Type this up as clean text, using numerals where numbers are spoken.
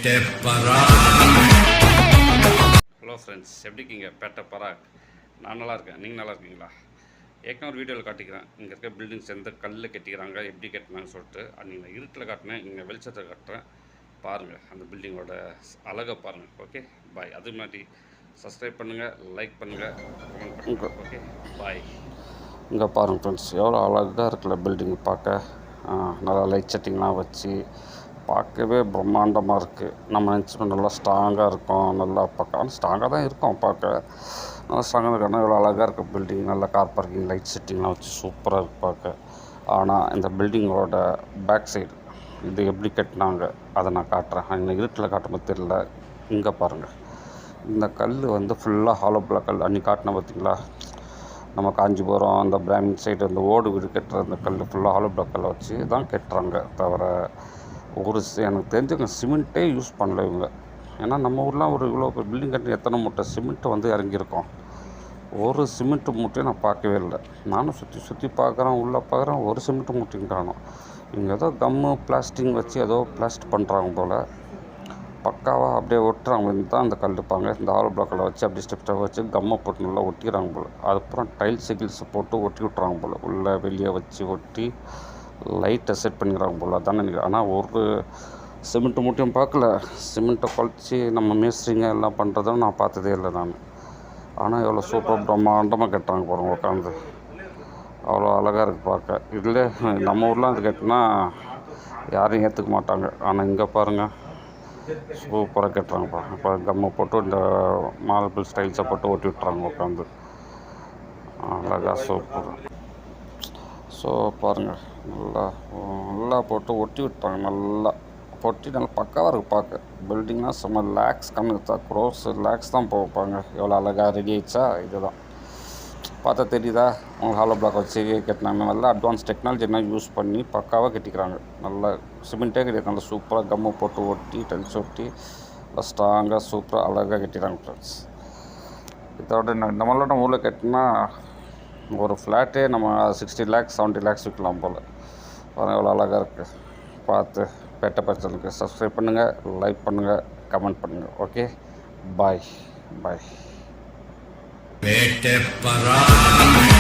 Hello friends, எப்படி இருக்கீங்க? பேட்டை பராக். நான் நல்லா இருக்கேன். நீங்கள் நல்லா இருக்கீங்களா? ஏற்கனவே ஒரு வீடியோவில் காட்டிக்கிறேன். இங்கே இருக்க பில்டிங்ஸ் எந்த கல்லில் கட்டிக்கிறாங்க, எப்படி கட்டினாங்கன்னு சொல்லிட்டு. நீங்கள் இருட்டில் காட்டினேன், இங்கே வெளிச்சத்தை காட்டுறேன். பாருங்கள், அந்த பில்டிங்கோட அழகை பாருங்கள். ஓகே, பாய். அது மாதிரி சப்ஸ்கிரைப் பண்ணுங்கள், லைக் பண்ணுங்கள், கமெண்ட் பண்ணுங்கள். ஓகே, பாய். இங்கே பாருங்கள் ஃப்ரெண்ட்ஸ், எவ்வளோ அழகாக இருக்குல்ல பில்டிங் பார்க்க. நல்லா லைட் செட்டிங்லாம் வச்சு பார்க்கவே பிரம்மாண்டமாக இருக்குது. நம்ம நினச்சிப்போம் நல்லா ஸ்ட்ராங்காக இருக்கும், நல்லா பார்க்க ஸ்ட்ராங்காக தான் இருக்கும். பார்க்க நல்லா ஸ்ட்ராங்காக இருக்கணும். இவ்வளோ அழகாக இருக்குது பில்டிங். நல்லா கார் பார்க்கிங், லைட் செட்டிங்லாம் வச்சு சூப்பராக இருக்குது பார்க்க. ஆனால் இந்த பில்டிங்கோட பேக் சைடு இது எப்படி கட்டினாங்க அதை நான் காட்டுறேன். இன்னும் இருட்டில் காட்டும்போது தெரியல. இங்கே பாருங்கள், இந்த கல் வந்து ஃபுல்லாக ஹாலோ பிளாக் கல். அன்றைக்கி காட்டின பார்த்திங்களா, நம்ம காஞ்சிபுரம் அந்த பிராமின் சைடு அந்த ஓடு வீடு கட்டுற அந்த கல் ஃபுல்லாக ஹாலோ பிளாக் கல்லை வச்சு தான் கட்டுறாங்க. தவிர எனக்கு தெரிஞ்சுங்க சிமெண்ட்டே யூஸ் பண்ணல இவங்க. ஏன்னா நம்ம ஊர்லாம் ஒரு இவ்வளோ பில்டிங் கட்டி எத்தனை மூட்டை சிமெண்ட்டு வந்து இறங்கியிருக்கோம். ஒரு சிமெண்ட்டு மூட்டையும் நான் பார்க்கவே இல்லை. நானும் சுற்றி பார்க்குறேன், உள்ளே பார்க்குறேன், ஒரு சிமெண்ட்டு மூட்டையும் காணும். இவங்க ஏதோ கம்மு பிளாஸ்டிக் வச்சு ஏதோ பிளாஸ்ட் பண்ணுறாங்க போல். பக்காவாக அப்படியே ஒட்டுறாங்க தான் அந்த கல் இருப்பாங்க. இந்த ஆல் பிளாக்கில் வச்சு அப்படியே ஸ்டெப் வச்சு கம்மை போட்டு நல்லா ஒட்டிக்கிறாங்க போல். அதுக்கப்புறம் டைல்ஸ் கில்ஸ் போட்டு ஒட்டி விட்றாங்க போல். உள்ளே வெளியே வச்சு ஒட்டி லைட்டை செட் பண்ணிக்கிறாங்க போல். அதான் நினைக்கிறேன். ஆனால் ஒரு சிமெண்ட்டு மூட்டையும் பார்க்கல. சிமெண்ட்டை குழச்சி நம்ம மேஸ்திரிங்க எல்லாம் பண்ணுறதும் நான் பார்த்ததே இல்லை நான். ஆனால் எவ்வளோ சூப்பர் பிரம்மாண்டமாக கட்டுறாங்க போகிறோம் உட்காந்து. அவ்வளோ அழகாக இருக்குது பார்க்க. இதில் நம்ம ஊர்லாம் அது கட்டினா யாரும் ஏற்றுக்க மாட்டாங்க. ஆனால் இங்கே பாருங்கள், சூப்பராக கட்டுறாங்கப்பா. இப்போ கம்மை போட்டு இந்த மார்பிள் ஸ்டைல்ஸை போட்டு ஒட்டி விட்டுறாங்க உட்காந்து. அழகாக சூப்பர். ஸோ பாருங்கள், நல்லா போட்டு ஒட்டி விட்டாங்க. நல்லா பொட்டி நல்லா பக்காவாக இருக்குது பார்க்க. பில்டிங்னால் செம்ம லேக்ஸ் கணக்கு க்ரோஸ் லேக்ஸ் தான் போப்பாங்க. எவ்வளோ அழகாக ரெடி ஆகிடுச்சா. இதுதான் பார்த்தா தெரியுதா அவங்க ஹாலோ பிளாக் வச்சு கட்டினாங்க. நல்லா அட்வான்ஸ் டெக்னாலஜி என்ன யூஸ் பண்ணி பக்காவாக கட்டிக்கிறாங்க. நல்லா சிமெண்ட்டே கிடையாது, நல்லா சூப்பராக கம்மை போட்டு ஒட்டி டைல்ஸ் ஒட்டி நல்லா ஸ்ட்ராங்காக சூப்பராக அழகாக கட்டிக்கிறாங்க ஃப்ரெண்ட்ஸ். இதோட நம்மளோட ஊரில் கட்டினா ஒரு ஃப்ளாட்டே நம்ம 60 lakhs 70 lakhs விற்கலாம் போல். எவ்வளோ அழகாக இருக்குது பார்த்து. பேட்டை பச்சலுக்கு சப்ஸ்கிரைப் பண்ணுங்கள், லைக் பண்ணுங்கள், கமெண்ட் பண்ணுங்கள். ஓகே, பாய் பாய். பேட்டை பராக்.